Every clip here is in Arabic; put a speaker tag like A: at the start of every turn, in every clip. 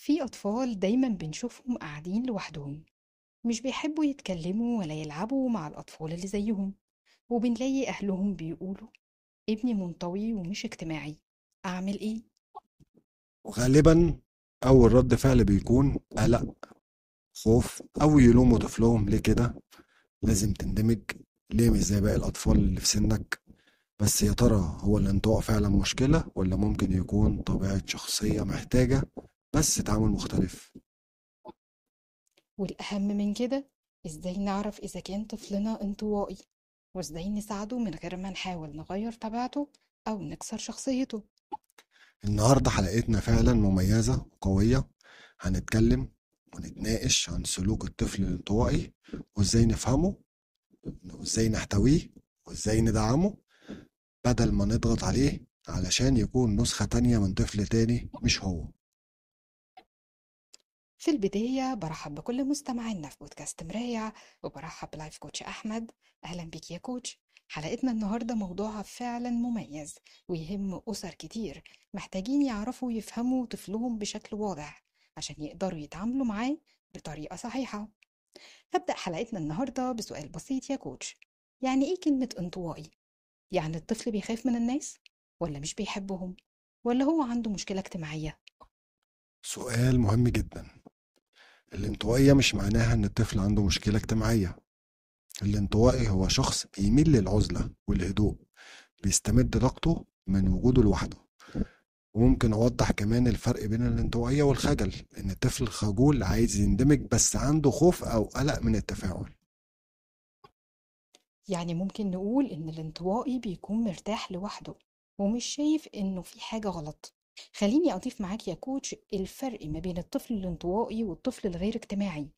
A: في أطفال دايما بنشوفهم قاعدين لوحدهم، مش بيحبوا يتكلموا ولا يلعبوا مع الأطفال اللي زيهم. وبنلاقي أهلهم بيقولوا ابني منطوي ومش اجتماعي، أعمل إيه؟
B: وغالبا أول رد فعل بيكون قلق، خوف، أو يلوموا طفلهم ليه كده. لازم تندمج، ليه مش زي باقي الأطفال اللي في سنك؟ بس يا ترى هو الانطواء فعلا مشكلة ولا ممكن يكون طبيعة شخصية محتاجة بس تعامل مختلف؟
A: والأهم من كده، إزاي نعرف إذا كان طفلنا انطوائي، وإزاي نساعده من غير ما نحاول نغير طبيعته أو نكسر شخصيته.
B: النهاردة حلقتنا فعلا مميزة وقوية. هنتكلم ونتناقش عن سلوك الطفل الانطوائي، وازاي نفهمه، وازاي نحتويه، وازاي ندعمه بدل ما نضغط عليه علشان يكون نسخة تانية من طفل تاني مش هو.
A: في البداية برحب بكل مستمعينا في بودكاست مراية، وبرحب بلايف كوتش أحمد. أهلا بيك يا كوتش. حلقتنا النهاردة موضوعها فعلا مميز ويهم أسر كتير، محتاجين يعرفوا يفهموا طفلهم بشكل واضح عشان يقدروا يتعاملوا معاه بطريقة صحيحة. هبدأ حلقتنا النهاردة بسؤال بسيط يا كوتش، يعني إيه كلمة انطوائي؟ يعني الطفل بيخاف من الناس، ولا مش بيحبهم، ولا هو عنده مشكلة اجتماعية؟
B: سؤال مهم جدا. الانطوائية مش معناها ان الطفل عنده مشكلة اجتماعية. الانطوائي هو شخص بيميل للعزلة والهدوء، بيستمد طاقته من وجوده لوحده. وممكن أوضح كمان الفرق بين الانطوائية والخجل، إن الطفل الخجول عايز يندمج بس عنده خوف أو قلق من التفاعل.
A: يعني ممكن نقول إن الانطوائي بيكون مرتاح لوحده ومش شايف إنه في حاجة غلط. خليني أضيف معاك يا كوتش الفرق ما بين الطفل الانطوائي والطفل الغير اجتماعي.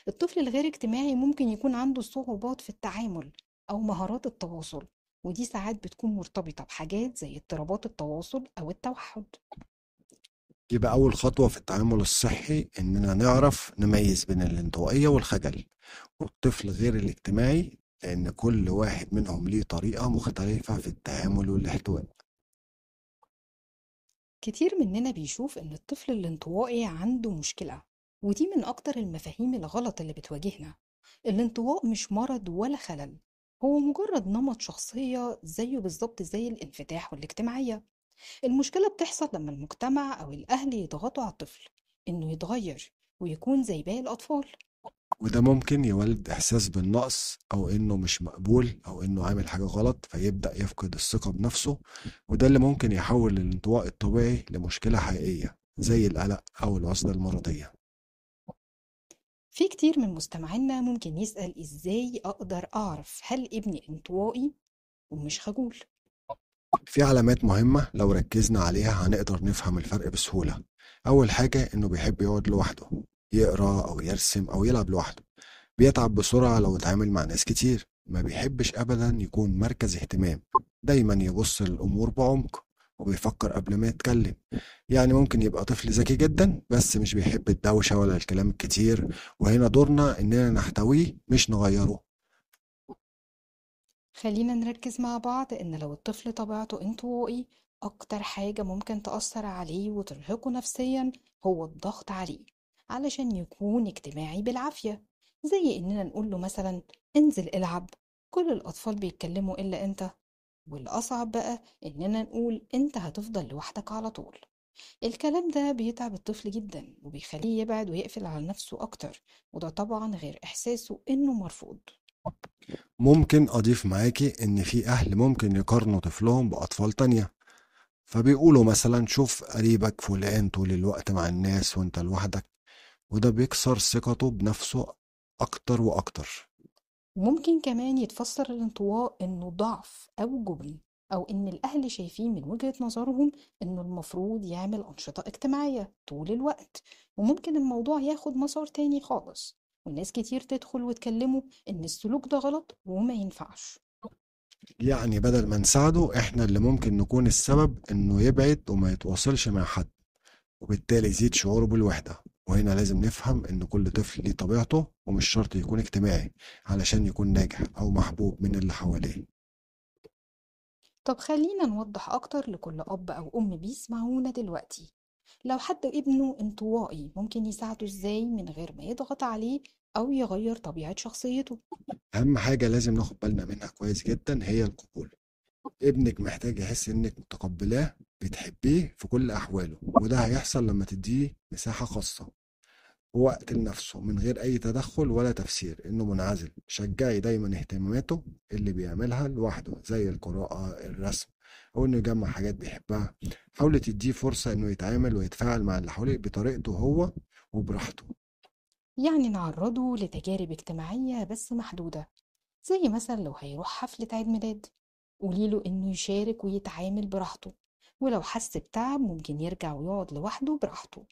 A: الطفل الغير اجتماعي ممكن يكون عنده صعوبات في التعامل أو مهارات التواصل، ودي ساعات بتكون مرتبطة بحاجات زي اضطرابات التواصل أو التوحد.
B: يبقى أول خطوة في التعامل الصحي إننا نعرف نميز بين الانطوائية والخجل والطفل غير الاجتماعي، لأن كل واحد منهم ليه طريقة مختلفة في التعامل والاحتواء.
A: كتير مننا بيشوف إن الطفل الانطوائي عنده مشكلة، ودي من أكتر المفاهيم الغلط اللي بتواجهنا. الانطواء مش مرض ولا خلل، هو مجرد نمط شخصية زيه بالظبط زي الانفتاح والاجتماعية. المشكلة بتحصل لما المجتمع أو الأهل يضغطوا على الطفل إنه يتغير ويكون زي باقي الأطفال.
B: وده ممكن يولد إحساس بالنقص أو إنه مش مقبول أو إنه عامل حاجة غلط، فيبدأ يفقد الثقة بنفسه. وده اللي ممكن يحول الانطواء الطبيعي لمشكلة حقيقية زي القلق أو العزلة المرضية.
A: في كتير من مستمعينا ممكن يسأل إزاي أقدر أعرف هل ابني انطوائي ومش خجول.
B: في علامات مهمة لو ركزنا عليها هنقدر نفهم الفرق بسهولة. أول حاجة إنه بيحب يقعد لوحده، يقرأ أو يرسم أو يلعب لوحده. بيتعب بسرعة لو اتعامل مع ناس كتير. ما بيحبش أبدا يكون مركز اهتمام، دايما يبص للأمور بعمق وبيفكر قبل ما يتكلم. يعني ممكن يبقى طفل ذكي جدا بس مش بيحب الدوشة ولا الكلام الكتير، وهنا دورنا إننا نحتويه مش نغيره.
A: خلينا نركز مع بعض إن لو الطفل طبيعته انطوائي، أكتر حاجة ممكن تأثر عليه وترهقه نفسيا هو الضغط عليه علشان يكون اجتماعي بالعافية. زي إننا نقول له مثلا انزل العب، كل الأطفال بيتكلموا إلا أنت. والأصعب بقى إننا نقول أنت هتفضل لوحدك على طول. الكلام ده بيتعب الطفل جدا وبيخليه يبعد ويقفل على نفسه أكتر، وده طبعا غير إحساسه إنه مرفوض.
B: ممكن أضيف معاكي إن في أهل ممكن يقارنوا طفلهم بأطفال تانية، فبيقولوا مثلا شوف قريبك فلان طول الوقت مع الناس وانت لوحدك. وده بيكسر ثقته بنفسه أكتر وأكتر.
A: وممكن كمان يتفسر الانطواء إنه ضعف أو جبن، أو إن الأهل شايفين من وجهة نظرهم إنه المفروض يعمل أنشطة اجتماعية طول الوقت. وممكن الموضوع ياخد مسار تاني خالص، والناس كتير تدخل وتكلمه إن السلوك ده غلط وما ينفعش.
B: يعني بدل ما نساعده احنا اللي ممكن نكون السبب انه يبعد وما يتواصلش مع حد، وبالتالي يزيد شعوره بالوحدة. وهنا لازم نفهم ان كل طفل ليه طبيعته ومش شرط يكون اجتماعي علشان يكون ناجح او محبوب من اللي حواليه.
A: طب خلينا نوضح أكتر لكل أب أو أم بيسمعونا دلوقتي، لو حد ابنه انطوائي ممكن يساعده ازاي من غير ما يضغط عليه أو يغير طبيعة شخصيته؟
B: أهم حاجة لازم ناخد بالنا منها كويس جدا هي القبول. ابنك محتاج يحس إنك متقبلاه، بتحبيه في كل أحواله، وده هيحصل لما تديه مساحة خاصة ووقت لنفسه من غير أي تدخل ولا تفسير إنه منعزل. شجعي دايما اهتماماته اللي بيعملها لوحده زي القراءة، الرسم، أو إنه يجمع حاجات بيحبها. حاولي تديه فرصة إنه يتعامل ويتفاعل مع اللي حواليه بطريقته هو وبراحته.
A: يعني نعرضه لتجارب اجتماعية بس محدودة، زي مثلا لو هيروح حفلة عيد ميلاد قوليله إنه يشارك ويتعامل براحته، ولو حس بتعب ممكن يرجع ويقعد لوحده براحته،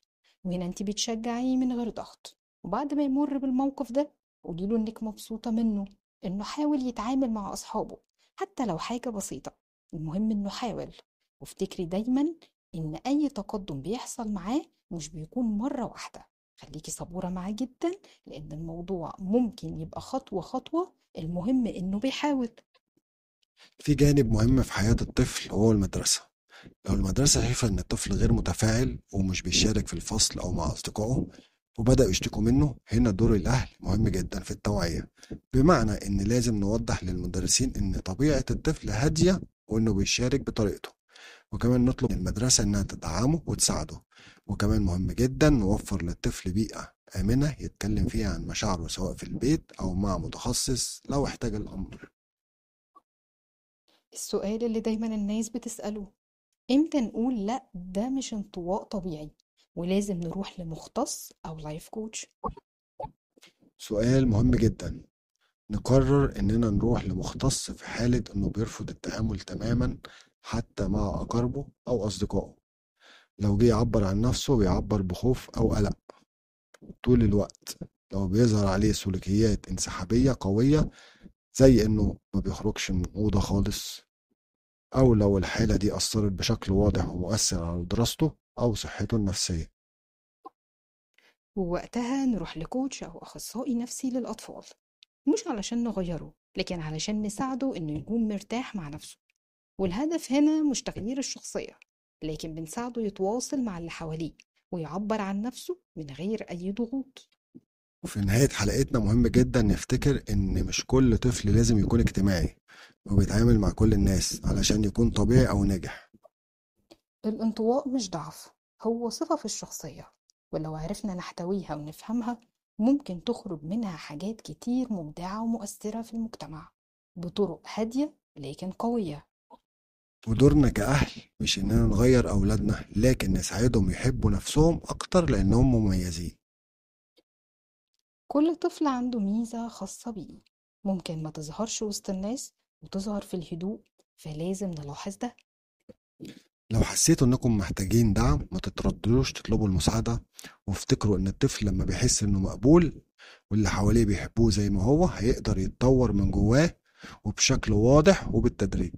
A: وهنا انت بتشجعيه من غير ضغط. وبعد ما يمر بالموقف ده قوليله إنك مبسوطة منه، إنه حاول يتعامل مع أصحابه حتى لو حاجة بسيطة، المهم إنه حاول. وافتكري دايما إن أي تقدم بيحصل معاه مش بيكون مرة واحدة. خليكي صبورة معاه جدا، لأن الموضوع ممكن يبقى خطوة خطوة، المهم إنه بيحاول.
B: في جانب مهم في حياة الطفل وهو المدرسة. لو المدرسة شايفة إن الطفل غير متفاعل ومش بيشارك في الفصل أو مع أصدقائه وبدأوا يشتكوا منه، هنا دور الأهل مهم جدا في التوعية. بمعنى إن لازم نوضح للمدرسين إن طبيعة الطفل هادية وإنه بيشارك بطريقته، وكمان نطلب من المدرسة إنها تدعمه وتساعده. وكمان مهم جدا نوفر للطفل بيئة آمنة يتكلم فيها عن مشاعره سواء في البيت أو مع متخصص لو احتاج الأمر.
A: السؤال اللي دايما الناس بتسأله، امتى نقول لا ده مش انطواء طبيعي ولازم نروح لمختص او لايف كوتش؟
B: سؤال مهم جدا. نقرر إننا نروح لمختص في حالة إنه بيرفض التعامل تماما حتى مع أقاربه أو أصدقائه. لو جه يعبر عن نفسه بيعبر بخوف أو قلق طول الوقت، لو بيظهر عليه سلوكيات انسحابية قوية زي إنه ما بيخرجش من الأوضة خالص، أو لو الحالة دي أثرت بشكل واضح ومؤثر على دراسته أو صحته النفسية.
A: ووقتها نروح لكوتش او اخصائي نفسي للاطفال، مش علشان نغيره لكن علشان نساعده انه يكون مرتاح مع نفسه. والهدف هنا مش تغيير الشخصية، لكن بنساعده يتواصل مع اللي حواليه ويعبر عن نفسه من غير اي ضغوط.
B: وفي نهاية حلقتنا مهم جدا نفتكر إن مش كل طفل لازم يكون اجتماعي وبيتعامل مع كل الناس علشان يكون طبيعي أو ناجح.
A: الانطواء مش ضعف، هو صفة في الشخصية، ولو عرفنا نحتويها ونفهمها ممكن تخرج منها حاجات كتير مبدعة ومؤثرة في المجتمع بطرق هادية لكن قوية.
B: ودورنا كأهل مش إننا نغير أولادنا، لكن نساعدهم يحبوا نفسهم أكتر لأنهم مميزين.
A: كل طفل عنده ميزة خاصة بيه، ممكن ما تظهرش وسط الناس وتظهر في الهدوء، فلازم نلاحظ ده.
B: لو حسيتوا إنكم محتاجين دعم ما تترددوش تطلبوا المساعدة، وافتكروا إن الطفل لما بيحس إنه مقبول واللي حواليه بيحبوه زي ما هو هيقدر يتطور من جواه وبشكل واضح وبالتدريج.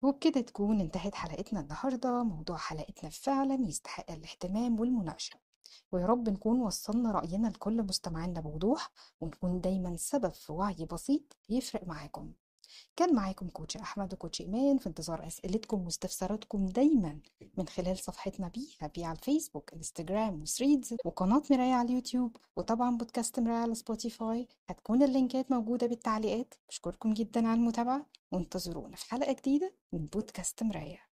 A: وبكده تكون انتهت حلقتنا النهاردة. موضوع حلقتنا فعلا يستحق الاهتمام والمناقشة، ويا رب نكون وصلنا رأينا لكل مستمعينا بوضوح، ونكون دايما سبب في وعي بسيط يفرق معاكم. كان معاكم كوتش أحمد وكوتش إيمان، في انتظار أسئلتكم واستفساراتكم دايما من خلال صفحتنا بي على الفيسبوك، انستجرام وثريدز، وقناة مراية على اليوتيوب، وطبعا بودكاست مراية على سبوتيفاي. هتكون اللينكات موجودة بالتعليقات. بشكركم جدا على المتابعة، وانتظرونا في حلقة جديدة من بودكاست مراية.